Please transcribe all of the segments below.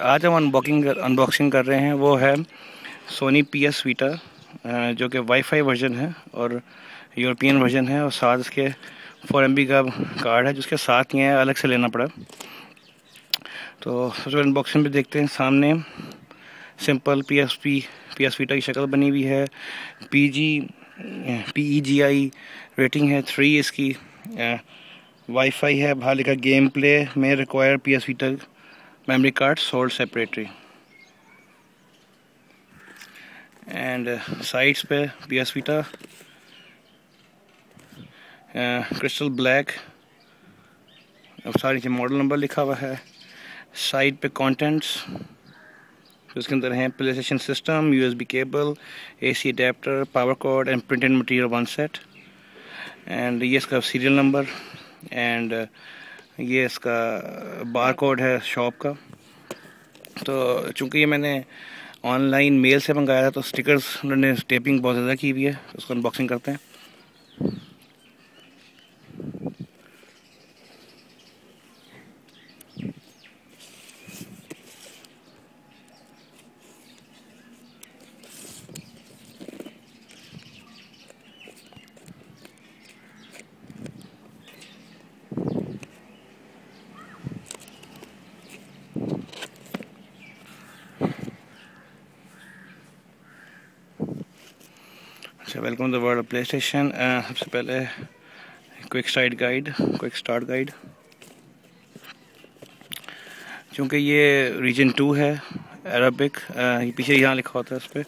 आज हम अनबॉक्सिंग कर रहे हैं। वो है सोनी PS Vita, जो कि वाईफाई वर्जन है और यूरोपियन वर्जन है, और साथ इसके 4 MB का कार्ड है, जिसके साथ ये अलग से लेना पड़ा। तो सबसे पहले अनबॉक्सिंग पे देखते हैं। सामने सिंपल PS Vita की शक्ल बनी हुई है। PEGI रेटिंग है 3 इसकी। वाईफाई है, बाहर लिखा गेम प्ले में require PS Vita memory card sold separately, and sides पे PS Vita क्रिस्टल ब्लैक, अब सारी के मॉडल नंबर लिखा हुआ है। साइड पे कंटेंट्स, उसके अंदर हैं PlayStation system, USB cable, AC adapter, power cord and printed material 1 set, and ये इसका सीरियल नंबर, एंड ये इसका बार कोड है शॉप का। तो चूँकि ये मैंने ऑनलाइन मेल से मंगाया था, तो स्टिकर्स उन्होंने टेपिंग बहुत ज़्यादा की हुई है। उसको अनबॉक्सिंग करते हैं। अच्छा, welcome the world of play station. सबसे पहले क्विक स्टार्ट गाइड। चूँकि ये रीजन 2 है, अरबिक, पीछे यहाँ लिखा होता है इस पर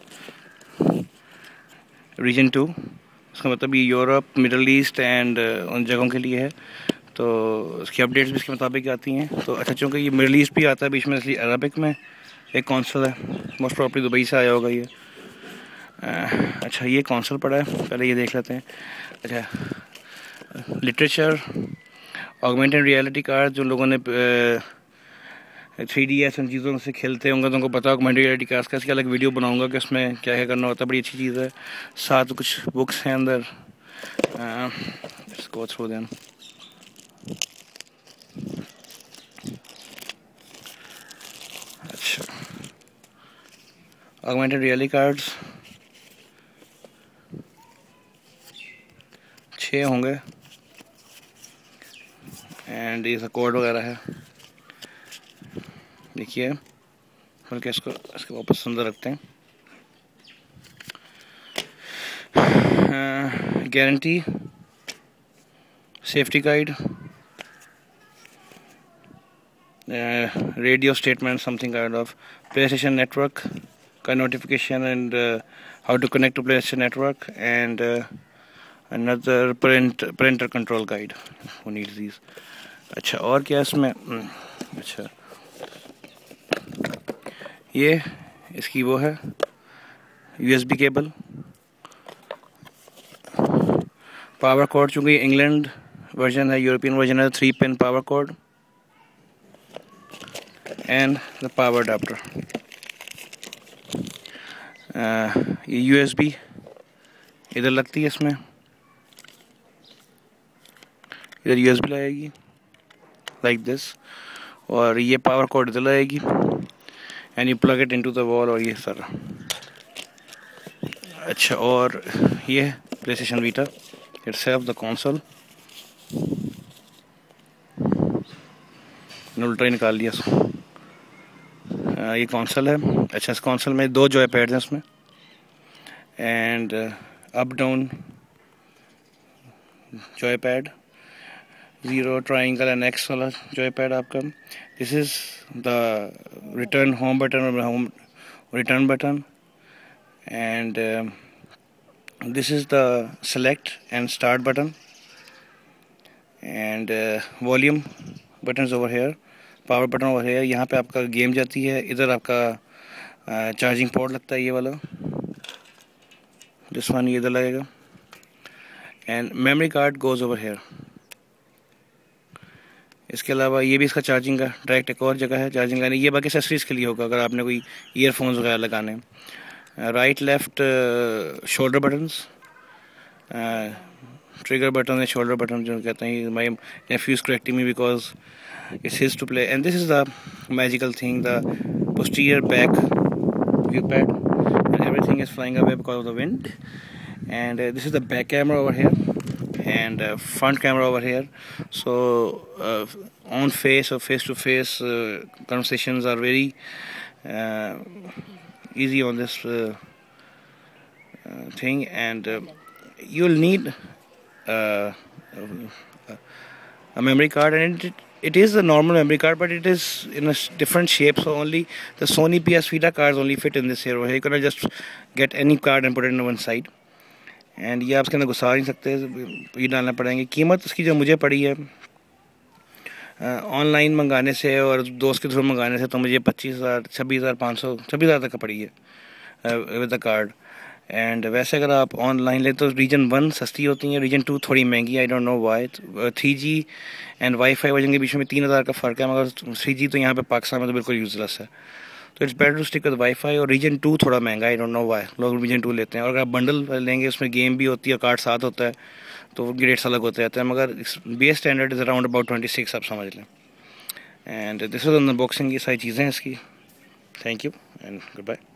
रीजन 2। उसका मतलब ये यूरोप, मिडल ईस्ट एंड उन जगहों के लिए है। तो उसकी अपडेट्स भी इसके मुताबिक आती हैं। तो अच्छा, चूँकि ये मिडल ईस्ट भी आता है बीच में, इसलिए अरबिक में एक कौंसल है। मोस्ट प्रॉब्ली दुबई से आया होगा ये। अच्छा, ये कौंसल पड़ा है, पहले ये देख लेते हैं। अच्छा, लिटरेचर, ऑगमेंटेड रियलिटी कार्ड, जो लोगों ने 3D उन चीज़ों से खेलते होंगे तो उनको पता है ऑगमेंटेड रियलिटी कार्ड का। इसकी अलग वीडियो बनाऊंगा कि उसमें क्या क्या करना होता है, बड़ी अच्छी चीज़ है। साथ कुछ बुक्स हैं अंदर, इसको थ्रू दें। अच्छा, ऑगमेंटेड रियलिटी कार्ड्स 6 होंगे, एंड ये कोड वगैरह है। देखिए, बल्कि इसको वापस अंदर रखते हैं। Guarantee, safety guide, radio statement, something kind of play station network का notification, and how to connect to play station network, and another printer control guide who needs these। अच्छा, और क्या इसमें? अच्छा, ये इसकी वो है USB केबल, पावर कॉर्ड, चूँकि इंग्लैंड वर्जन है, यूरोपियन वर्जन है, 3 pin power cord, and the power adapter. ये USB इधर लगती है, इसमें इधर USB लगाएगी लाइक दिस, और ये पावर कॉर्ड इधर लगाएगी, and you plug it into the wall, और ये सारा। अच्छा, और ये play station Vita itself, the console, उल्टा ही निकाल लिया इसको। ये कंसोल है। अच्छा, इस कंसोल में 2 जॉय पैड्स हैं इसमें, and up down Joy pad, 0 triangle and X वाला जॉय पैड आपका। This is the return home button, home return button, and this is the select and start button, and volume button over here, power button over here. यहाँ पे आपका game जाती है, इधर आपका charging port लगता है, ये वाला, दिस वन, ये इधर लगेगा, and memory card goes over here. इसके अलावा ये भी इसका चार्जिंग का डायरेक्ट एक और जगह है चार्जिंग लाने। ये बाकी एक्सेसरीज़ के लिए होगा, अगर आपने कोई ईयरफोन्स वगैरह लगाने। Right left shoulder buttons, trigger button है, शोल्डर बटन जो कहते हैं। My nephew is correcting me because It's his to play. And this is the magical thing, the posterior back view pad, and everything is flying away because of the wind. And this is the back camera over here, and front camera over here. So on face or face to face conversations are very easy on this thing. And you'll need a memory card, and it is a normal memory card, but it is in a different shape. So only the Sony PS Vita cards only fit in this here. You cannot just get any card and put it in one side. And ये आप इसके अंदर घुसा नहीं सकते, ये डालना पड़ेंगे. कीमत इसकी जो मुझे पड़ी है ऑनलाइन मंगाने से और दोस्त के थ्रू मंगाने से, तो मुझे 25,000 26,500 26,000 तक का पड़ी है विद द कार्ड. एंड वैसे अगर आप ऑनलाइन ले तो रीजन 1 सस्ती होती है, रीजन 2 थोड़ी महंगी. आई don't know Y. 3G and wifi version के बीच में 3,000 का फ़र्क है, मगर 3G तो यहाँ पे पाकिस्तान में तो बिल्कुल यूजलेस है. तो it's better to stick with WiFi. और रीजन 2 थोड़ा महंगा, आई डोंट नो वाई लोग रीजन 2 लेते हैं. और अगर आप बंडल लेंगे उसमें गेम भी होती है, कार्ड साथ होता है, तो रेट्स अलग होते रहते हैं. मगर base standard is around about 26 आप समझ लें. एंड दिस इज अनबॉक्सिंग, ये सारी चीज़ें हैं इसकी. Thank you and good bye.